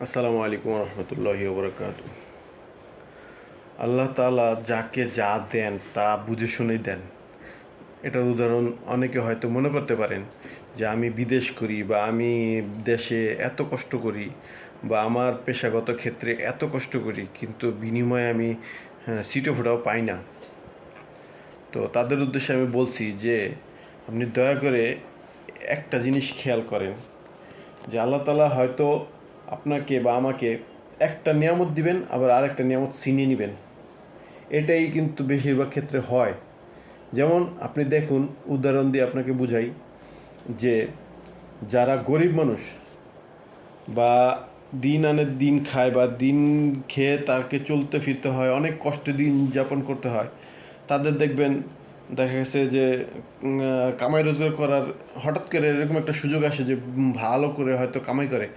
আসসালামু আলাইকুম রহমতুল্লাহি ওবরাকাতু। আল্লাহ তাআলা যাকে যা দেন তা বুঝে শুনেই দেন। এটার উদাহরণ অনেকে হয়তো মনে করতে পারেন যে আমি বিদেশ করি বা আমি দেশে এত কষ্ট করি বা আমার পেশাগত ক্ষেত্রে এত কষ্ট করি, কিন্তু বিনিময়ে আমি সিটো ফোটাও পাই না। তো তাদের উদ্দেশ্যে আমি বলছি যে আপনি দয়া করে একটা জিনিস খেয়াল করেন যে আল্লাহ তাআলা হয়তো আপনাকে বা আমাকে একটা নিয়ামত দিবেন, আবার আরেকটা নিয়ামত ছিনিয়ে নেবেন। এটাই কিন্তু বেশিরভাগ ক্ষেত্রে হয়। যেমন আপনি দেখুন, উদাহরণ দিয়ে আপনাকে বুঝাই যে যারা গরিব মানুষ বা দিন আনে দিন খায় বা দিন খেয়ে তাকে চলতে ফিরতে হয়, অনেক কষ্টে দিন যাপন করতে হয়, তাদের দেখবেন দেখা গেছে যে কামাই রোজগার করার হঠাৎ করে এরকম একটা সুযোগ আসে যে ভালো করে হয়তো কামাই করে,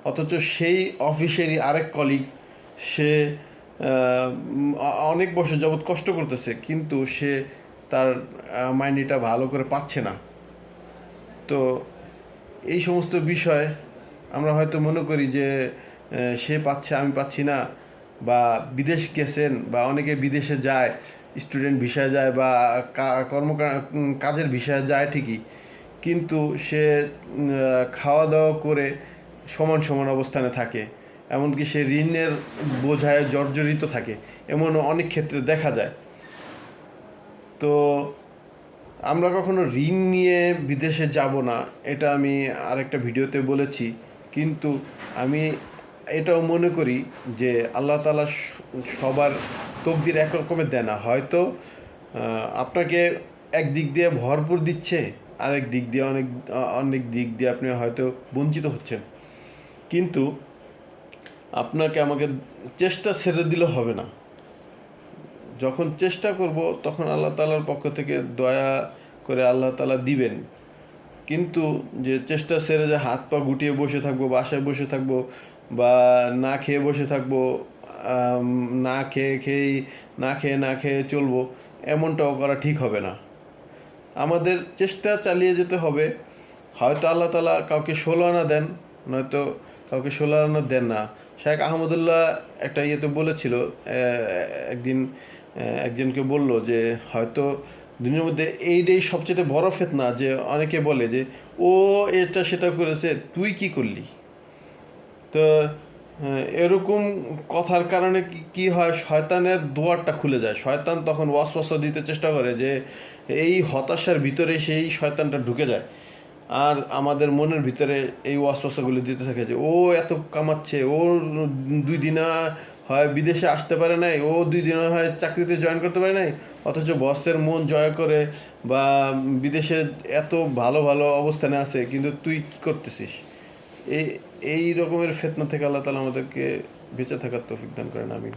অথচ সেই অফিসেরই আরেক কলিগ সে অনেক বছর যাবৎ কষ্ট করতেছে, কিন্তু সে তার মাইনেটা ভালো করে পাচ্ছে না। তো এই সমস্ত বিষয় আমরা হয়তো মনে করি যে সে পাচ্ছে আমি পাচ্ছি না, বা বিদেশ গেছেন বা অনেকে বিদেশে যায়, স্টুডেন্ট ভিসায় যায় বা কাজের ভিসায় যায় ঠিকই, কিন্তু সে খাওয়া দাওয়া করে সমান সমান অবস্থানে থাকে, এমনকি সে ঋণের বোঝায় জর্জরিত থাকে, এমন অনেক ক্ষেত্রে দেখা যায়। তো আমরা কখনো ঋণ নিয়ে বিদেশে যাব না, এটা আমি আরেকটা ভিডিওতে বলেছি। কিন্তু আমি এটাও মনে করি যে আল্লাহ তাআলা সবার তকদির এক রকমের দেয় না। হয়তো আপনাকে এক দিক দিয়ে ভরপুর দিচ্ছে, আরেক দিক দিয়ে অনেক দিক দিয়ে আপনি হয়তো বঞ্চিত হচ্ছেন। কিন্তু আপনাকে আমাকে চেষ্টা ছেড়ে দিলে হবে না। যখন চেষ্টা করব তখন আল্লাহ তাআলার পক্ষ থেকে দয়া করে আল্লাহ তাআলা দিবেন। কিন্তু যে চেষ্টা ছেড়ে যে হাত পা গুটিয়ে বসে থাকবো, বাসায় বসে থাকবো বা না খেয়ে বসে থাকবো, আম, না খেয়ে চলবো, এমনটাও করা ঠিক হবে না। আমাদের চেষ্টা চালিয়ে যেতে হবে। হয়তো আল্লাহ তাআলা কাউকে 16 আনা দেন, নয়তো কাউকে 16 আনা দেন না। শেখ আহমদুল্লাহ একটা ইয়েতে বলেছিল, একদিন একজনকে বলল যে হয়তো দুনিয়ার মধ্যে এইটাই সবচেয়ে বড় ফিতনা, যে অনেকে বলে যে ও এটা সেটা করেছে, তুই কি করলি। তো এরকম কথার কারণে কি হয়, শয়তানের দুয়ারটা খুলে যায়। শয়তান তখন ওয়াসওয়াসা দিতে চেষ্টা করে যে এই হতাশার ভিতরে সেই শয়তানটা ঢুকে যায়, আর আমাদের মনের ভিতরে এই ওয়াসওয়াসাগুলো দিতে থাকে যে ও এত কামাচ্ছে, ও 2 দিনে হয় বিদেশে আসতে পারে নাই, ও 2 দিনে হয় চাকরিতে জয়েন করতে পারে নাই, অথচ বসের মন জয় করে বা বিদেশে এত ভালো ভালো অবস্থানে আছে, কিন্তু তুই কী করতেছিস। এই এই রকমের ফিতনা থেকে আল্লাহ তাআলা আমাদেরকে বেঁচে থাকার তৌফিক দান করেন। আমিন।